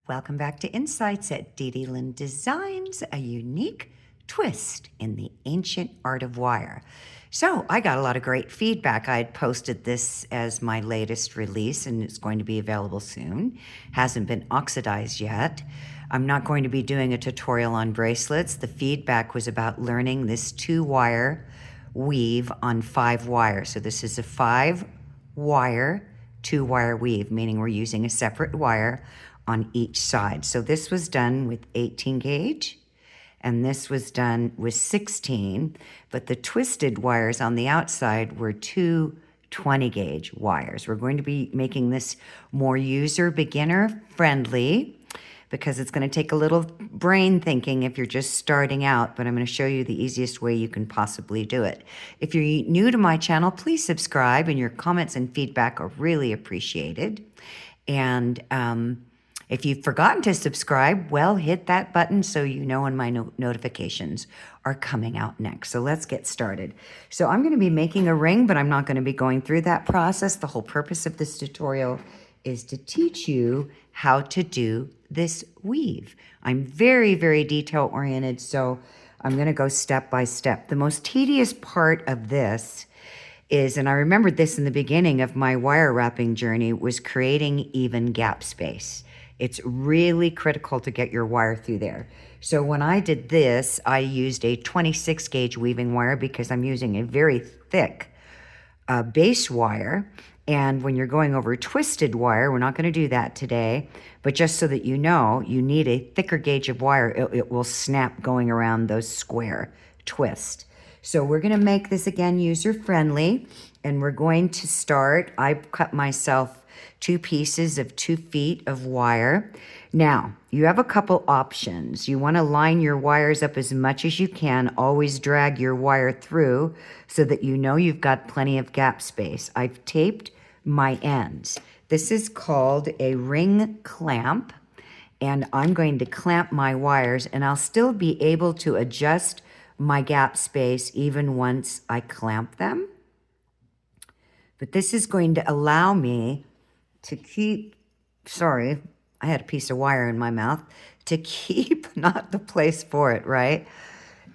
Welcome back to Insights at DDLynn Designs, a unique twist in the ancient art of wire. So I got a lot of great feedback. I had posted this as my latest release and it's going to be available soon. Hasn't been oxidized yet. I'm not going to be doing a tutorial on bracelets. The feedback was about learning this 2-wire weave on 5 wires. So this is a 5-wire, 2-wire weave, meaning we're using a separate wire on each side. So this was done with 18 gauge and this was done with 16, but the twisted wires on the outside were 2 20 gauge wires. We're going to be making this more user beginner friendly because it's going to take a little brain thinking if you're just starting out, but I'm going to show you the easiest way you can possibly do it. If you're new to my channel, please subscribe, and your comments and feedback are really appreciated. And if you've forgotten to subscribe, well, hit that button so you know when my notifications are coming out next. So let's get started. So I'm going to be making a ring, but I'm not going to be going through that process. The whole purpose of this tutorial is to teach you how to do this weave. I'm very, very detail oriented, so I'm going to go step by step. The most tedious part of this is, and I remembered this in the beginning of my wire wrapping journey, was creating even gap space. It's really critical to get your wire through there. So when I did this, I used a 26 gauge weaving wire because I'm using a very thick base wire. And when you're going over twisted wire, we're not going to do that today, but just so that you know, you need a thicker gauge of wire. It will snap going around those square twists. So we're going to make this again user friendly, and we're going to start. I cut myself 2 pieces of 2 feet of wire. Now, you have a couple options. You want to line your wires up as much as you can. Always drag your wire through so that you know you've got plenty of gap space. I've taped my ends. This is called a ring clamp, and I'm going to clamp my wires, and I'll still be able to adjust my gap space even once I clamp them. But this is going to allow me to keep, sorry, I had a piece of wire in my mouth, to keep, not the place for it, right?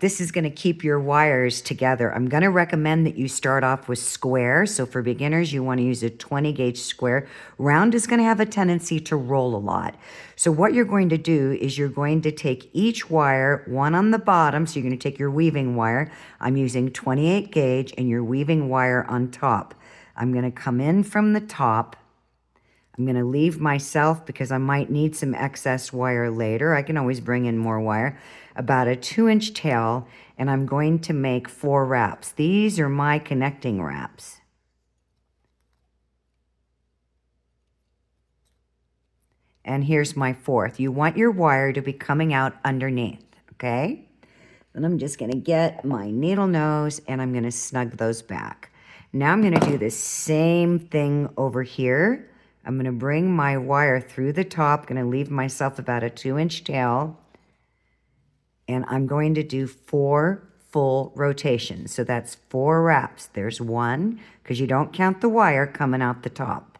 This is going to keep your wires together. I'm going to recommend that you start off with square. So for beginners, you want to use a 20 gauge square. Round is going to have a tendency to roll a lot. So what you're going to do is you're going to take each wire, one on the bottom. So you're going to take your weaving wire. I'm using 28 gauge and your weaving wire on top. I'm going to come in from the top. I'm going to leave myself, because I might need some excess wire later. I can always bring in more wire. About a 2-inch tail, and I'm going to make 4 wraps. These are my connecting wraps. And here's my 4th. You want your wire to be coming out underneath, okay? Then I'm just going to get my needle nose, and I'm going to snug those back. Now I'm going to do the same thing over here. I'm going to bring my wire through the top, going to leave myself about a 2-inch tail, and I'm going to do 4 full rotations. So that's 4 wraps. There's 1, because you don't count the wire coming out the top.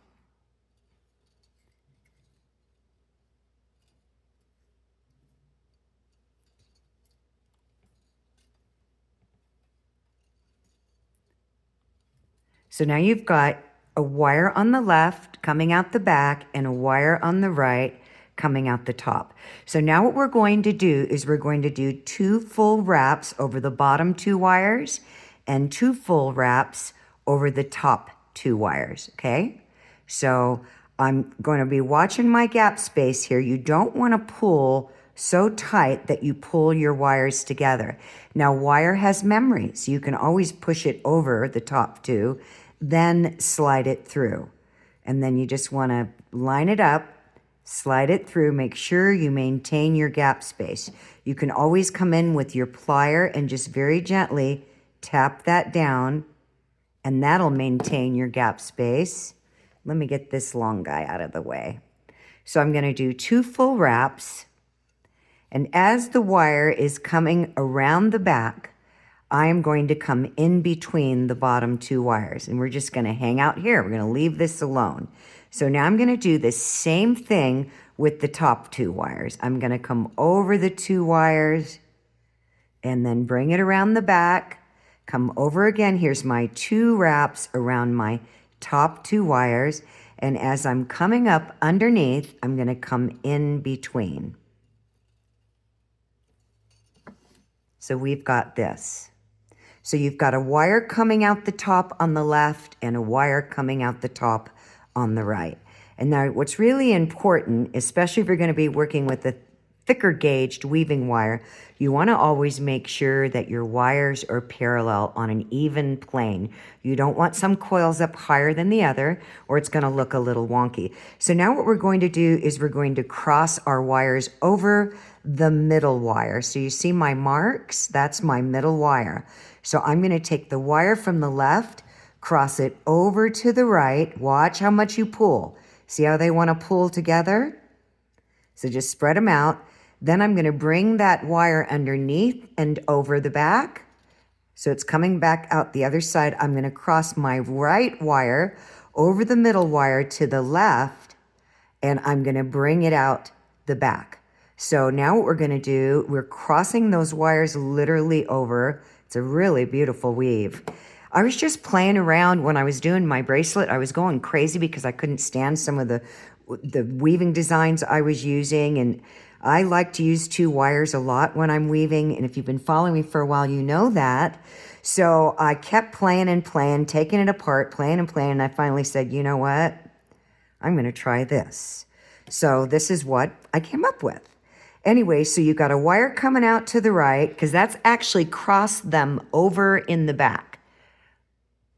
So now you've got a wire on the left coming out the back and a wire on the right coming out the top. So now what we're going to do is we're going to do 2 full wraps over the bottom 2 wires and 2 full wraps over the top 2 wires, okay? So I'm going to be watching my gap space here. You don't want to pull so tight that you pull your wires together. Now, wire has memory, so you can always push it over the top 2, then slide it through. And then you just want to line it up, slide it through, make sure you maintain your gap space. You can always come in with your plier and just very gently tap that down, and that'll maintain your gap space. Let me get this long guy out of the way. So I'm going to do 2 full wraps, and as the wire is coming around the back, I am going to come in between the bottom 2 wires, and we're just going to hang out here. We're going to leave this alone. So now I'm going to do the same thing with the top 2 wires. I'm going to come over the 2 wires and then bring it around the back. Come over again. Here's my 2 wraps around my top 2 wires. And as I'm coming up underneath, I'm going to come in between. So we've got this. So you've got a wire coming out the top on the left and a wire coming out the top on the right. And now what's really important, especially if you're going to be working with a thicker gauged weaving wire, you want to always make sure that your wires are parallel on an even plane. You don't want some coils up higher than the other, or it's going to look a little wonky. So now what we're going to do is we're going to cross our wires over the middle wire. So you see my marks? That's my middle wire. So I'm going to take the wire from the left, cross it over to the right. Watch how much you pull. See how they want to pull together? So just spread them out. Then I'm going to bring that wire underneath and over the back. So it's coming back out the other side. I'm going to cross my right wire over the middle wire to the left, and I'm going to bring it out the back. So now what we're going to do, we're crossing those wires literally over. It's a really beautiful weave. I was just playing around when I was doing my bracelet. I was going crazy because I couldn't stand some of the weaving designs I was using, and I like to use 2 wires a lot when I'm weaving, and if you've been following me for a while, you know that. So I kept playing and playing, taking it apart, playing and playing, and I finally said, you know what? I'm going to try this. So this is what I came up with. Anyway, so you've got a wire coming out to the right, because that's actually crossed them over in the back.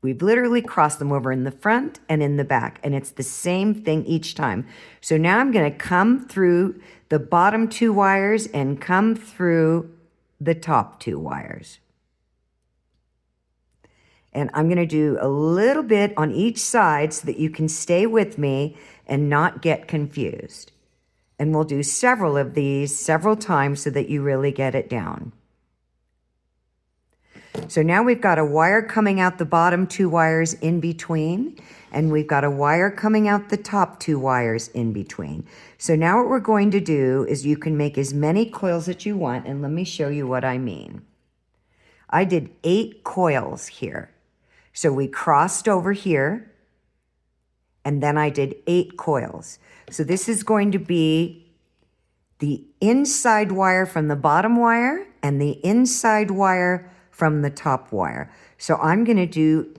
We've literally crossed them over in the front and in the back, and it's the same thing each time. So now I'm going to come through the bottom 2 wires and come through the top 2 wires. And I'm going to do a little bit on each side so that you can stay with me and not get confused. And we'll do several of these several times so that you really get it down. So now we've got a wire coming out the bottom 2 wires in between, and we've got a wire coming out the top 2 wires in between. So now what we're going to do is you can make as many coils as you want, and let me show you what I mean. I did 8 coils here. So we crossed over here, and then I did 8 coils. So this is going to be the inside wire from the bottom wire and the inside wire from the top wire. So I'm going to do,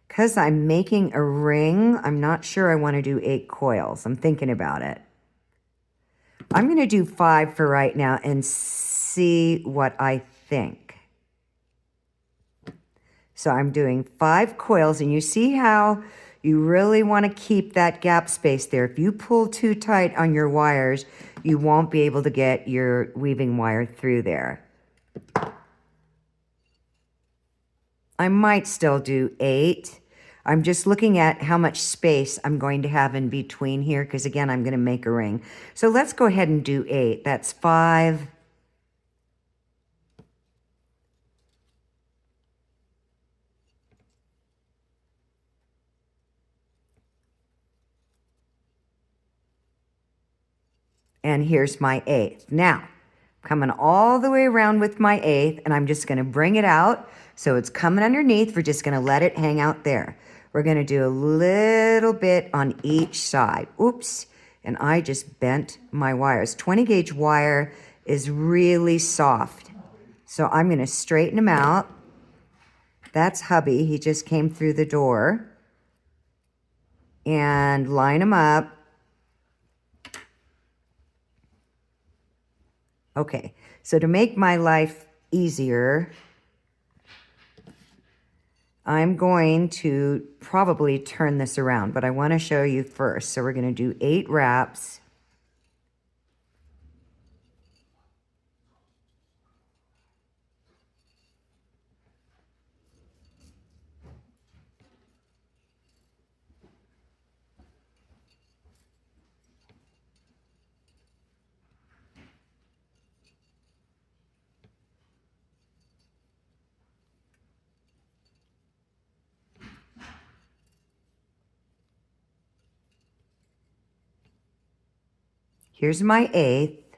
because I'm making a ring, I'm not sure I want to do 8 coils. I'm thinking about it. I'm going to do 5 for right now and see what I think. So I'm doing 5 coils, and you see how you really want to keep that gap space there. If you pull too tight on your wires, you won't be able to get your weaving wire through there. I might still do 8. I'm just looking at how much space I'm going to have in between here, because again, I'm going to make a ring. So let's go ahead and do 8. That's 5. And here's my 8th. Now, coming all the way around with my 8th, and I'm just going to bring it out. So it's coming underneath. We're just going to let it hang out there. We're going to do a little bit on each side. Oops. And I just bent my wires. 20 gauge wire is really soft. So I'm going to straighten them out. That's hubby. He just came through the door. And line them up. Okay, so to make my life easier, I'm going to probably turn this around, but I want to show you first. So we're going to do 8 wraps. Here's my eighth.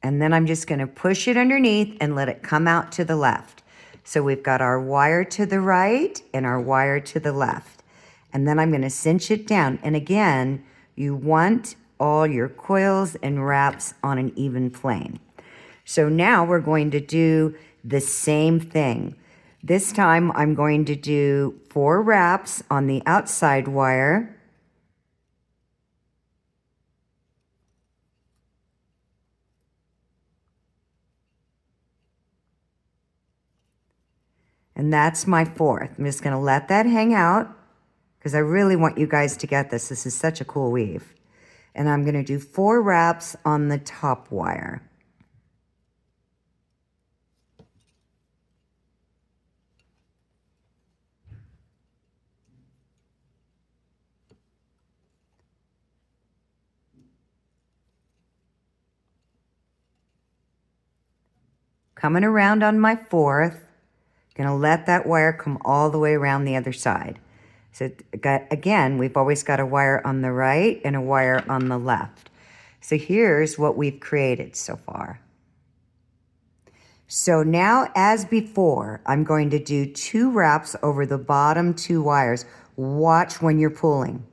And then I'm just going to push it underneath and let it come out to the left. So we've got our wire to the right and our wire to the left. And then I'm going to cinch it down. And again, you want all your coils and wraps on an even plane. So now we're going to do the same thing. This time I'm going to do 4 wraps on the outside wire. And that's my 4th. I'm just going to let that hang out because I really want you guys to get this. This is such a cool weave. And I'm going to do 4 wraps on the top wire. Coming around on my 4th, gonna let that wire come all the way around the other side. So again, we've always got a wire on the right and a wire on the left. So here's what we've created so far. So now, as before, I'm going to do 2 wraps over the bottom 2 wires. Watch when you're pulling.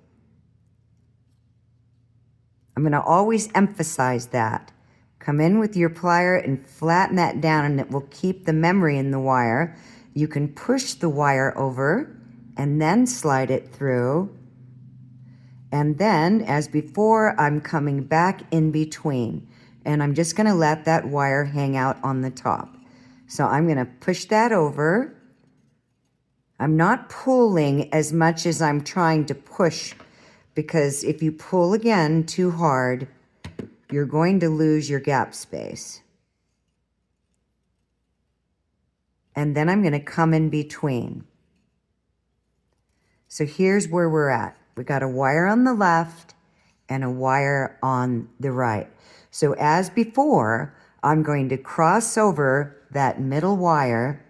I'm gonna always emphasize that. Come in with your plier and flatten that down, and it will keep the memory in the wire. You can push the wire over and then slide it through. And then, as before, I'm coming back in between. And I'm just gonna let that wire hang out on the top. So I'm gonna push that over. I'm not pulling as much as I'm trying to push, because if you pull again too hard, you're going to lose your gap space. And then I'm going to come in between. So here's where we're at. We got a wire on the left and a wire on the right. So as before, I'm going to cross over that middle wire,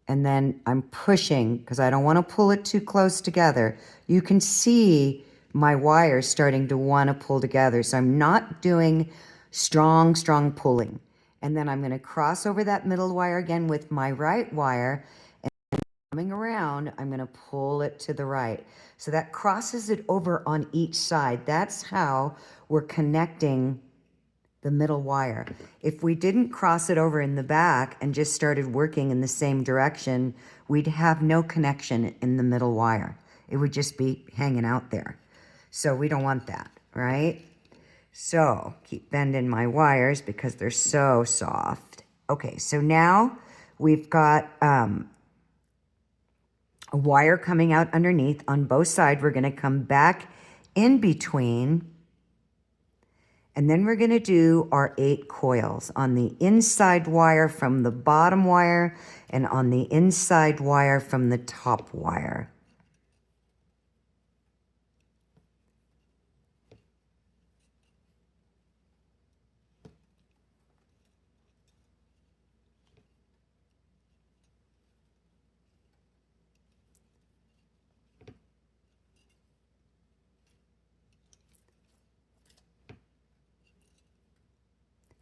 and then I'm pushing because I don't want to pull it too close together. You can see my wires starting to want to pull together. So I'm not doing strong pulling. And then I'm going to cross over that middle wire again with my right wire, and coming around, I'm going to pull it to the right. So that crosses it over on each side. That's how we're connecting the middle wire. If we didn't cross it over in the back and just started working in the same direction, we'd have no connection in the middle wire. It would just be hanging out there. So we don't want that, right? So keep bending my wires because they're so soft. Okay, so now we've got a wire coming out underneath on both sides. We're gonna come back in between, and then we're gonna do our 8 coils on the inside wire from the bottom wire and on the inside wire from the top wire.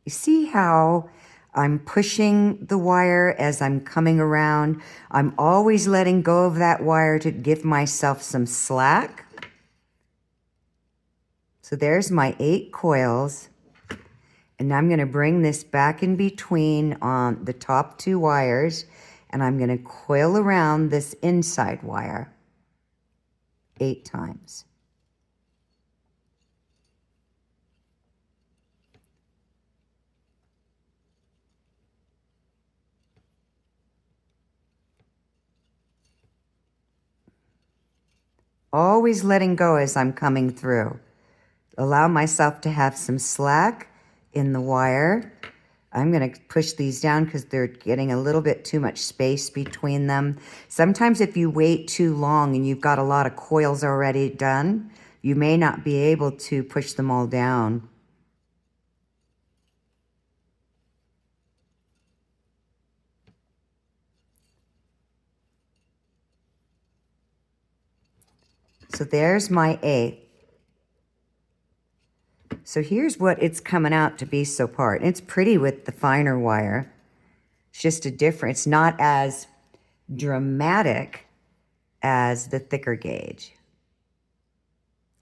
You see how I'm pushing the wire as I'm coming around? I'm always letting go of that wire to give myself some slack. So there's my 8 coils. And I'm going to bring this back in between on the top 2 wires, and I'm going to coil around this inside wire 8 times. Always letting go as I'm coming through. Allow myself to have some slack in the wire. I'm going to push these down because they're getting a little bit too much space between them. Sometimes if you wait too long and you've got a lot of coils already done, you may not be able to push them all down. So there's my 8th. So here's what it's coming out to be so far. And it's pretty with the finer wire. It's just a difference, not as dramatic as the thicker gauge.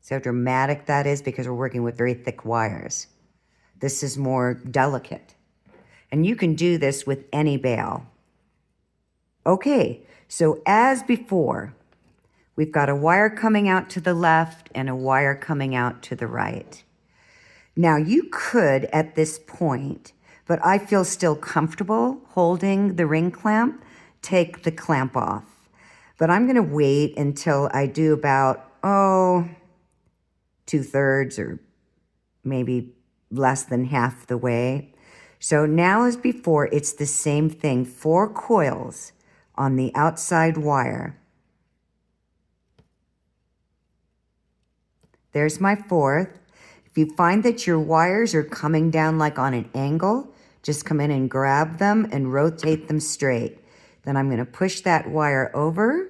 See how dramatic that is because we're working with very thick wires. This is more delicate. And you can do this with any bail. Okay, so as before, we've got a wire coming out to the left and a wire coming out to the right. Now you could at this point, but I feel still comfortable holding the ring clamp, take the clamp off. But I'm gonna wait until I do about, 2/3 or maybe less than half the way. So now as before, it's the same thing, 4 coils on the outside wire. There's my 4th. If you find that your wires are coming down like on an angle, just come in and grab them and rotate them straight. Then I'm gonna push that wire over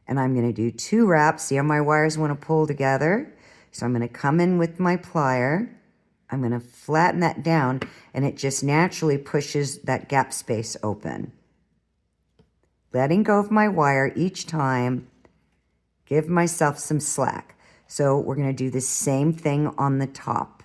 and I'm gonna do 2 wraps. See how my wires wanna pull together? So I'm gonna come in with my plier. I'm gonna flatten that down and it just naturally pushes that gap space open. Letting go of my wire each time, give myself some slack. So we're gonna do the same thing on the top.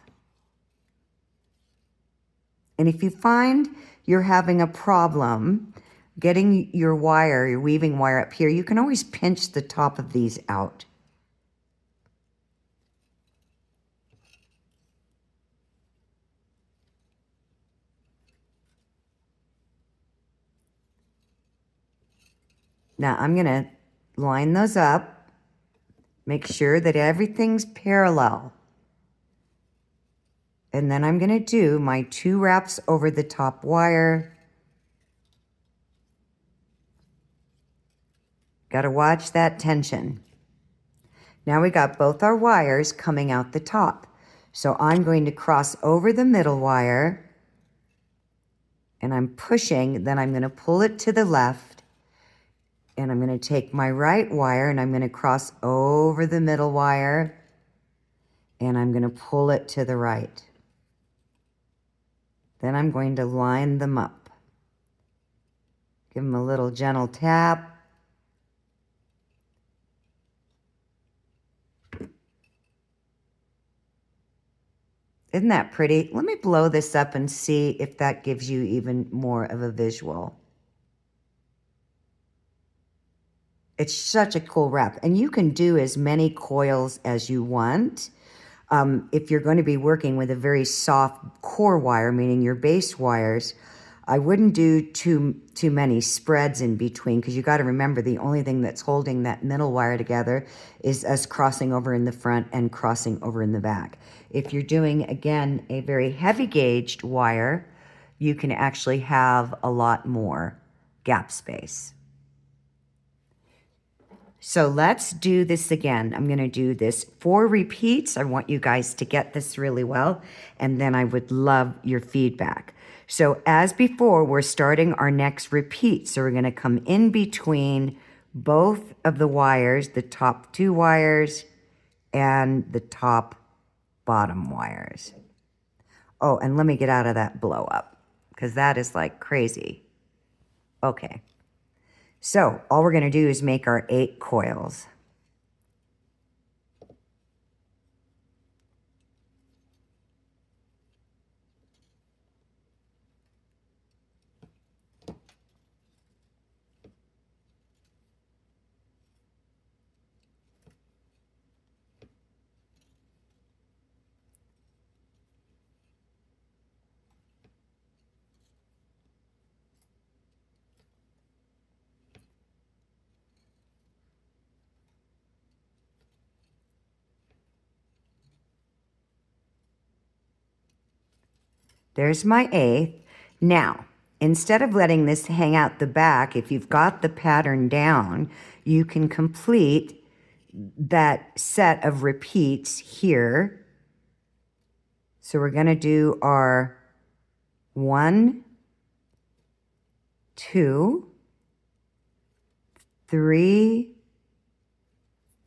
And if you find you're having a problem getting your wire, your weaving wire up here, you can always pinch the top of these out. Now I'm gonna line those up. Make sure that everything's parallel. And then I'm gonna do my 2 wraps over the top wire. Gotta watch that tension. Now we got both our wires coming out the top. So I'm going to cross over the middle wire and I'm pushing, then I'm gonna pull it to the left and I'm gonna take my right wire and I'm gonna cross over the middle wire and I'm gonna pull it to the right. Then I'm going to line them up. Give them a little gentle tap. Isn't that pretty? Let me blow this up and see if that gives you even more of a visual. It's such a cool wrap. And you can do as many coils as you want. If you're going to be working with a very soft core wire, meaning your base wires, I wouldn't do too many spreads in between because you got to remember the only thing that's holding that middle wire together is us crossing over in the front and crossing over in the back. If you're doing, again, a very heavy gauged wire, you can actually have a lot more gap space. So let's do this again. I'm going to do this 4 repeats. I want you guys to get this really well, and then I would love your feedback. So as before, we're starting our next repeat. So we're going to come in between both of the wires, the top 2 wires and the top bottom wires. Oh, and let me get out of that blow up because that is like crazy. Okay. So all we're going to do is make our 8 coils. There's my 8th. Now, instead of letting this hang out the back, if you've got the pattern down, you can complete that set of repeats here. So we're going to do our 1, 2, 3,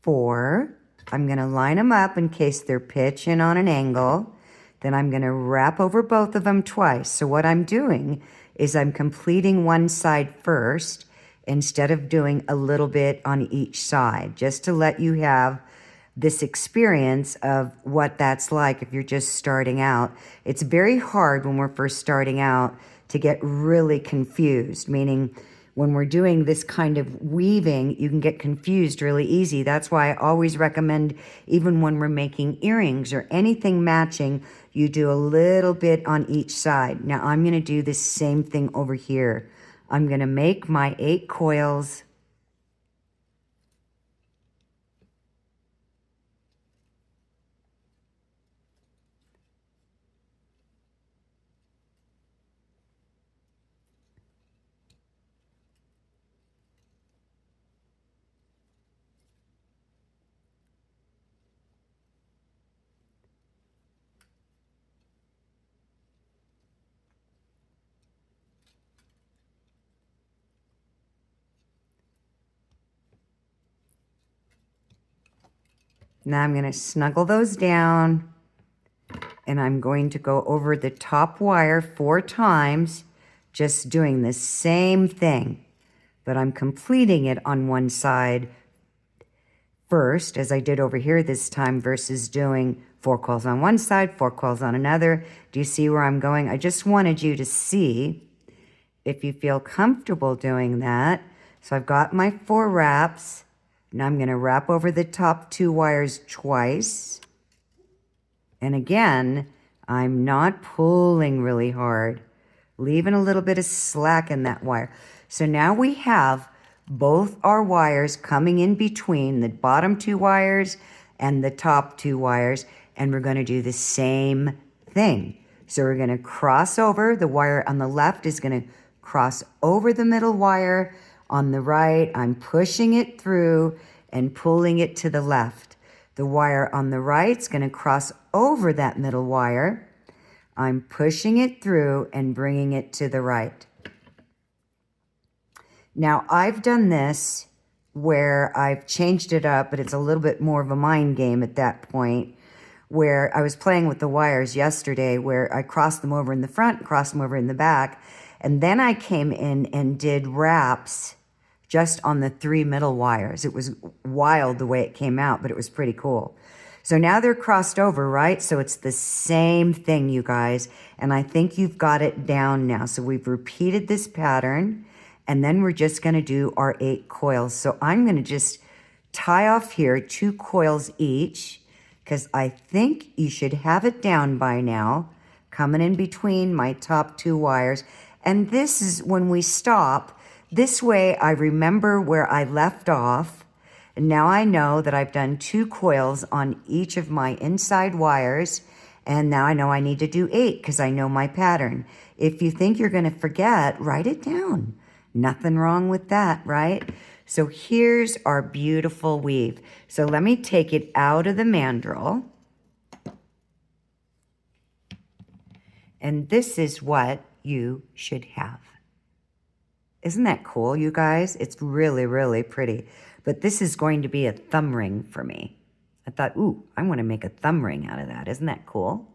4, I'm going to line them up in case they're pitching on an angle. Then I'm going to wrap over both of them twice. So what I'm doing is I'm completing one side first instead of doing a little bit on each side, just to let you have this experience of what that's like if you're just starting out. It's very hard when we're first starting out to get really confused, meaning when we're doing this kind of weaving, you can get confused really easy. That's why I always recommend, even when we're making earrings or anything matching, you do a little bit on each side. Now I'm going to do the same thing over here. I'm going to make my 8 coils. Now I'm going to snuggle those down, and I'm going to go over the top wire 4 times, just doing the same thing, but I'm completing it on one side first, as I did over here this time, versus doing 4 coils on one side, 4 coils on another. Do you see where I'm going? I just wanted you to see if you feel comfortable doing that. So I've got my 4 wraps. Now I'm going to wrap over the top 2 wires twice. And again, I'm not pulling really hard, leaving a little bit of slack in that wire. So now we have both our wires coming in between the bottom 2 wires and the top 2 wires, and we're going to do the same thing. So we're going to cross over. The wire on the left is going to cross over the middle wire. On the right, I'm pushing it through and pulling it to the left. The wire on the right is going to cross over that middle wire. I'm pushing it through and bringing it to the right. Now, I've done this where I've changed it up, but it's a little bit more of a mind game at that point, where I was playing with the wires yesterday, where I crossed them over in the front, crossed them over in the back, and then I came in and did wraps just on the 3 middle wires. It was wild the way it came out, but it was pretty cool. So now they're crossed over, right? So it's the same thing, you guys, and I think you've got it down now. So we've repeated this pattern, and then we're just going to do our 8 coils. So I'm going to just tie off here 2 coils each, because I think you should have it down by now, coming in between my top 2 wires. And this is when we stop. This way I remember where I left off. And now I know that I've done 2 coils on each of my inside wires. And now I know I need to do 8 because I know my pattern. If you think you're going to forget, write it down. Nothing wrong with that, right? So here's our beautiful weave. So let me take it out of the mandrel. And this is what you should have. Isn't that cool, you guys? It's really, really pretty. But this is going to be a thumb ring for me. I thought, ooh, I want to make a thumb ring out of that. Isn't that cool?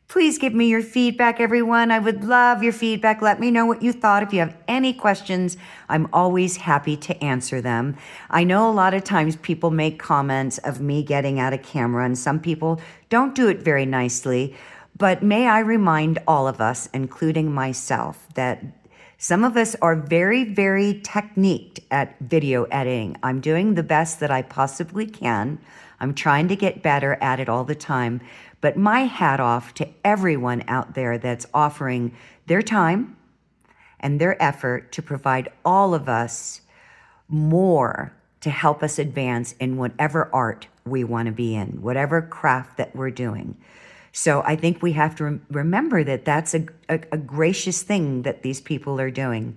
Please give me your feedback, everyone. I would love your feedback. Let me know what you thought. If you have any questions, I'm always happy to answer them. I know a lot of times people make comments of me getting out of camera, and some people don't do it very nicely. But may I remind all of us, including myself, that some of us are very, very techniqued at video editing. I'm doing the best that I possibly can. I'm trying to get better at it all the time. But my hat off to everyone out there that's offering their time and their effort to provide all of us more to help us advance in whatever art we want to be in, whatever craft that we're doing. So I think we have to remember that that's a gracious thing that these people are doing,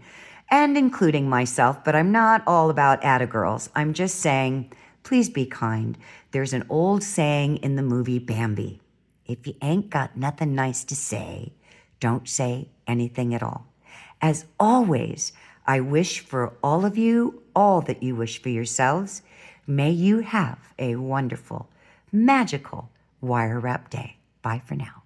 and including myself, but I'm not all about atta-girls. I'm just saying, please be kind. There's an old saying in the movie Bambi, if you ain't got nothing nice to say, don't say anything at all. As always, I wish for all of you all that you wish for yourselves. May you have a wonderful, magical wire wrap day. Bye for now.